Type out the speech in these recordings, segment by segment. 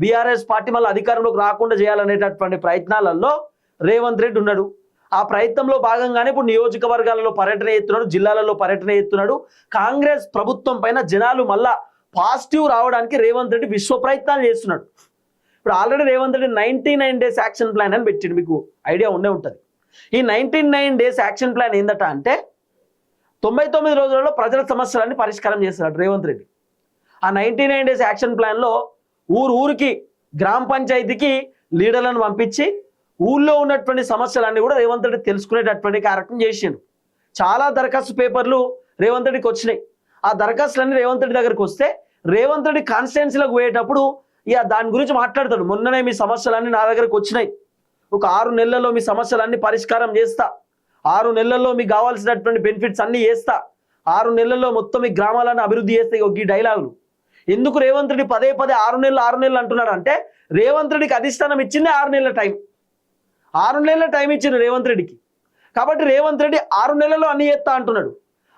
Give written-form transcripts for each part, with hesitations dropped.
BRS party మళ్ళీ అధికారంలోకి రాకుండా చేయాలనేటటువంటి ప్రయత్నాలలో రేవంత్ రెడ్డి ఉన్నాడు. ఆ ప్రయత్నంలో భాగంగానే ఇప్పుడు నియోజకవర్గాలలో పర్యటన చేస్తున్నాడు, జిల్లాలలో పర్యటన చేస్తున్నాడు. కాంగ్రెస్ ప్రభుత్వం పైన జనాలు మళ్ళా పాజిటివ్ రావడానికి రేవంత్ రెడ్డి విశ్వ ప్రయత్నాలు చేస్తున్నాడు. ఇప్పుడు already Revanth Reddy 99 days action plan అని పెట్టిండు, మీకు ఐడియా ఉండే ఉంటుంది. ఈ 99 డేస్ యాక్షన్ ప్లాన్ ఏందట అంటే 99 రోజులలో ప్రజల సమస్యలన్నీ పరిష్కారం చేస్తున్నాడు రేవంత్ రెడ్డి. ఆ 99 డేస్ యాక్షన్ ప్లాన్లో ఊరికి గ్రామ పంచాయతీకి లీడర్లను పంపించి ఊళ్ళో ఉన్నటువంటి సమస్యలన్నీ కూడా రేవంత్ రెడ్డి తెలుసుకునేటటువంటి కార్యక్రమం చేసిండు. చాలా దరఖాస్తు పేపర్లు రేవంత్ రెడ్డికి వచ్చినాయి. ఆ దరఖాస్తులన్నీ రేవంత్ రెడ్డి దగ్గరికి వస్తే రేవంత్ రెడ్డి కాన్స్టిట్యున్సీలోకి పోయేటప్పుడు ఇక దాని గురించి మాట్లాడతాడు. మొన్ననే మీ సమస్యలన్నీ నా దగ్గరకు వచ్చినాయి, ఒక 6 నెలల్లో మీ సమస్యలన్నీ పరిష్కారం చేస్తా, 6 నెలల్లో మీకు కావాల్సినటువంటి బెనిఫిట్స్ అన్నీ చేస్తా, 6 నెలల్లో మొత్తం మీ గ్రామాలను అభివృద్ధి చేస్తే ఈ డైలాగులు ఎందుకు రేవంత్ రెడ్డి పదే 6 నెలలు అంటున్నాడు అంటే రేవంత్ రెడ్డికి అధిష్టానం ఇచ్చింది 6 నెలల టైం. 6 నెలల టైం ఇచ్చింది రేవంత్ రెడ్డికి. కాబట్టి రేవంత్ రెడ్డి 6 నెలల్లో అన్ని చేస్తా అంటున్నాడు.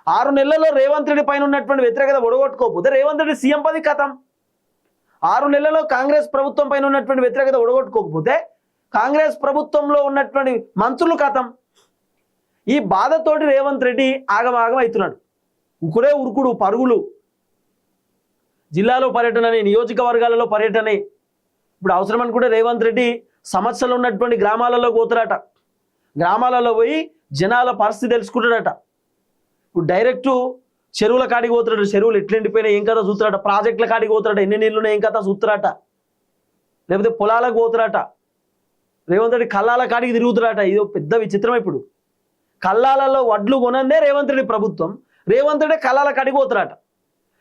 6 నెలల్లో రేవంత్ రెడ్డి పైన ఉన్నటువంటి వ్యతిరేకత ఒడగొట్టుకోకపోతే రేవంత్ రెడ్డి సీఎం పది కథం. 6 నెలల్లో కాంగ్రెస్ ప్రభుత్వం పైన ఉన్నటువంటి వ్యతిరేకత ఒడగొట్టుకోకపోతే కాంగ్రెస్ ప్రభుత్వంలో ఉన్నటువంటి మంత్రులు కథం. ఈ బాధతోటి రేవంత్ రెడ్డి ఆగమాగం అవుతున్నాడు. ఉకుడే ఉరుకుడు పరుగులు, జిల్లాలో పర్యటనని, నియోజకవర్గాలలో పర్యటనే. ఇప్పుడు అవసరం అనుకుంటే రేవంత్ రెడ్డి సమస్యలు ఉన్నటువంటి గ్రామాలలో పోతారట, గ్రామాలలో పోయి జనాల పరిస్థితి తెలుసుకుంటాడట. ఇప్పుడు డైరెక్టు చెరువుల కాడికి పోతాడు, చెరువులు ఎట్లా ఎండిపోయినా ఏం కథ చూస్తారట, ప్రాజెక్టుల కాడికి పోతారట, ఎన్ని నీళ్ళున్నా ఏం కథ చూస్తారట, లేకపోతే పొలాలకు పోతారట. రేవంత్ రెడ్డి కల్లాల కాడికి తిరుగుతారట. ఇది పెద్ద విచిత్రం. ఇప్పుడు కల్లాలలో వడ్లు కొనందే రేవంత్ రెడ్డి ప్రభుత్వం, రేవంత్ రెడ్డి కల్లాల కాడికి పోతారట.